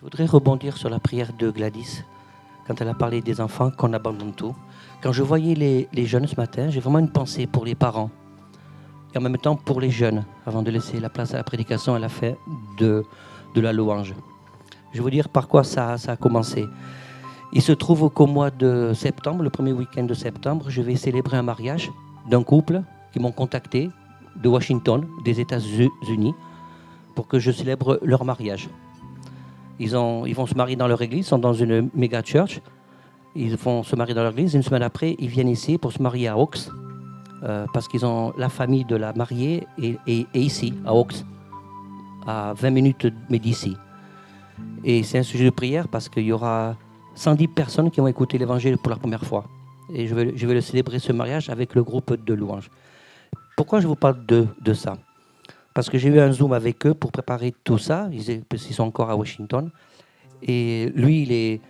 Je voudrais rebondir sur la prière de Gladys, quand elle a parlé des enfants, qu'on abandonne tout. Quand je voyais les jeunes ce matin, j'ai vraiment une pensée pour les parents. Et en même temps pour les jeunes. Avant de laisser la place à la prédication, elle a fait de la louange. Je vais vous dire par quoi ça a commencé. Il se trouve qu'au mois de septembre, le premier week-end de septembre, je vais célébrer un mariage d'un couple qui m'ont contacté de Washington, des États-Unis, pour que je célèbre leur mariage. Ils vont se marier dans leur église, ils sont dans une méga church. Ils vont se marier dans leur église. Une semaine après, ils viennent ici pour se marier à Hawks, parce qu'ils ont la famille de la mariée est ici, à Hawks, à 20 minutes d'ici. Et c'est un sujet de prière parce qu'il y aura 110 personnes qui vont écouter l'évangile pour la première fois. Et je vais le célébrer, ce mariage, avec le groupe de louanges. Pourquoi je vous parle de ça? Parce que j'ai eu un Zoom avec eux pour préparer tout ça. Ils sont encore à Washington. Et lui,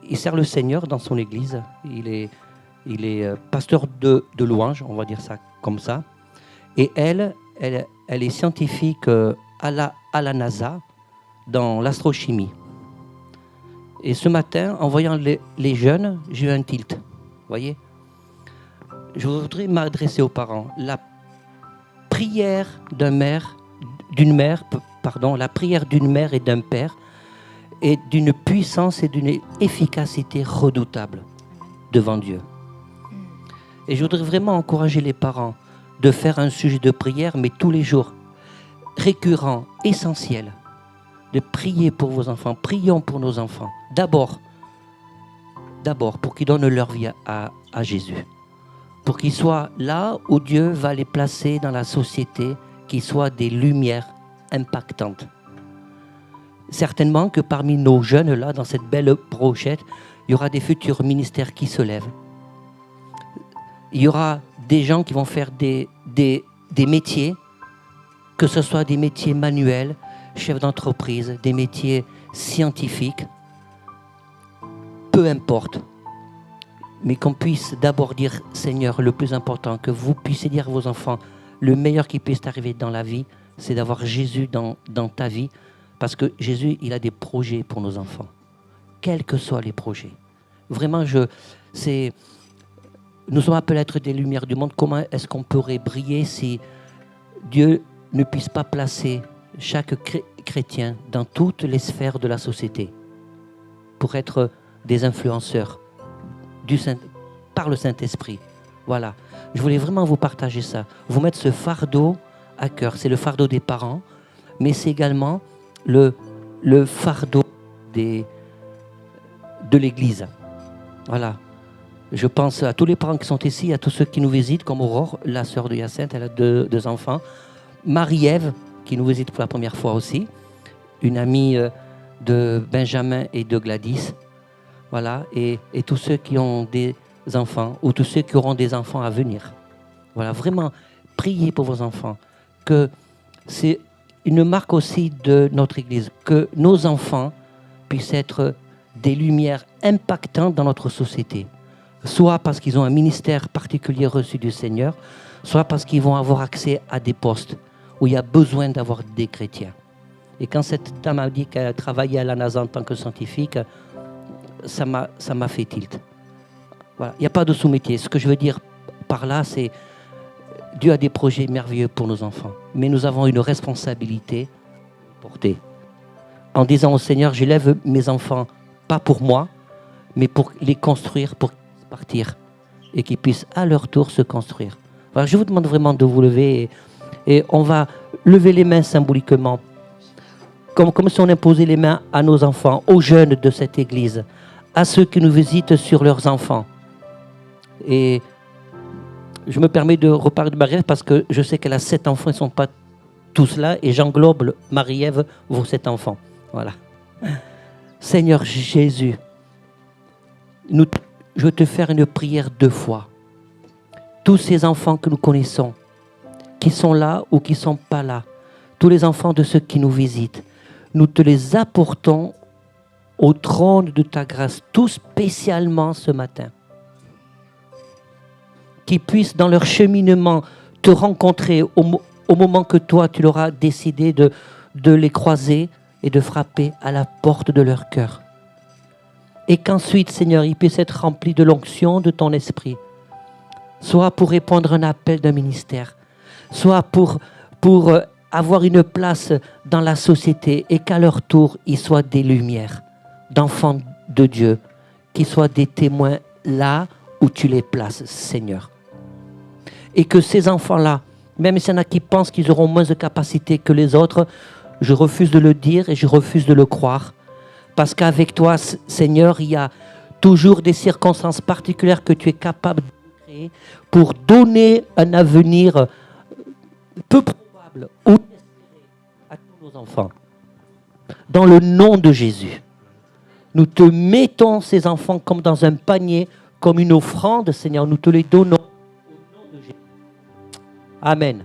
il sert le Seigneur dans son église. Il est pasteur de louanges, on va dire ça comme ça. Et elle est scientifique à la NASA dans l'astrochimie. Et ce matin, en voyant les jeunes, j'ai eu un tilt. Vous voyez? Je voudrais m'adresser aux parents. La prière la prière d'une mère et d'un père est d'une puissance et d'une efficacité redoutable devant Dieu. Et je voudrais vraiment encourager les parents de faire un sujet de prière, mais tous les jours, récurrent, essentiel, de prier pour vos enfants. Prions pour nos enfants. D'abord, pour qu'ils donnent leur vie à Jésus. Pour qu'ils soient là où Dieu va les placer dans la société, qu'ils soient des lumières impactantes. Certainement que parmi nos jeunes, là, dans cette belle brochette, il y aura des futurs ministères qui se lèvent. Il y aura des gens qui vont faire des métiers, que ce soit des métiers manuels, chefs d'entreprise, des métiers scientifiques, peu importe. Mais qu'on puisse d'abord dire, Seigneur, le plus important, que vous puissiez dire à vos enfants, le meilleur qui puisse arriver dans la vie, c'est d'avoir Jésus dans ta vie, parce que Jésus, il a des projets pour nos enfants, quels que soient les projets. Vraiment, nous sommes appelés à être des lumières du monde. Comment est-ce qu'on pourrait briller si Dieu ne puisse pas placer chaque chrétien dans toutes les sphères de la société pour être des influenceurs par le Saint-Esprit. Voilà. Je voulais vraiment vous partager ça, vous mettre ce fardeau à cœur. C'est le fardeau des parents, mais c'est également le fardeau de l'Église. Voilà. Je pense à tous les parents qui sont ici, à tous ceux qui nous visitent, comme Aurore, la sœur de Hyacinthe, elle a deux enfants. Marie-Ève, qui nous visite pour la première fois aussi. Une amie de Benjamin et de Gladys. Voilà. Et tous ceux qui ont des enfants, ou tous ceux qui auront des enfants à venir. Voilà. Vraiment, priez pour vos enfants. Que c'est une marque aussi de notre Église, que nos enfants puissent être des lumières impactantes dans notre société. Soit parce qu'ils ont un ministère particulier reçu du Seigneur, soit parce qu'ils vont avoir accès à des postes où il y a besoin d'avoir des chrétiens. Et quand cette dame a dit qu'elle travaillait à la NASA en tant que scientifique, ça m'a fait tilt. Voilà. Il n'y a pas de sous-métier. Ce que je veux dire par là, c'est Dieu a des projets merveilleux pour nos enfants. Mais nous avons une responsabilité portée. En disant au Seigneur, j'élève mes enfants, pas pour moi, mais pour les construire, pour partir. Et qu'ils puissent à leur tour se construire. Voilà, je vous demande vraiment de vous lever. Et on va lever les mains symboliquement. Comme si on imposait les mains à nos enfants, aux jeunes de cette église, à ceux qui nous visitent sur leurs enfants. Et je me permets de reparler de Marie-Ève parce que je sais qu'elle a 7 enfants, ils ne sont pas tous là, et j'englobe Marie-Ève, vos 7 enfants. Voilà. Seigneur Jésus, je veux te faire une prière 2 fois. Tous ces enfants que nous connaissons, qui sont là ou qui ne sont pas là, tous les enfants de ceux qui nous visitent, nous te les apportons au trône de ta grâce, tout spécialement ce matin. Qu'ils puissent dans leur cheminement te rencontrer au moment que toi tu leur as décidé de les croiser et de frapper à la porte de leur cœur. Et qu'ensuite, Seigneur, ils puissent être remplis de l'onction de ton esprit, soit pour répondre à un appel d'un ministère, soit pour avoir une place dans la société et qu'à leur tour, ils soient des lumières, d'enfants de Dieu, qu'ils soient des témoins là où tu les places, Seigneur. Et que ces enfants-là, même s'il y en a qui pensent qu'ils auront moins de capacité que les autres, je refuse de le dire et je refuse de le croire. Parce qu'avec toi, Seigneur, il y a toujours des circonstances particulières que tu es capable de créer pour donner un avenir peu probable ou inespéré à tous nos enfants. Dans le nom de Jésus, nous te mettons ces enfants comme dans un panier, comme une offrande, Seigneur. Nous te les donnons au nom de Jésus. Amen.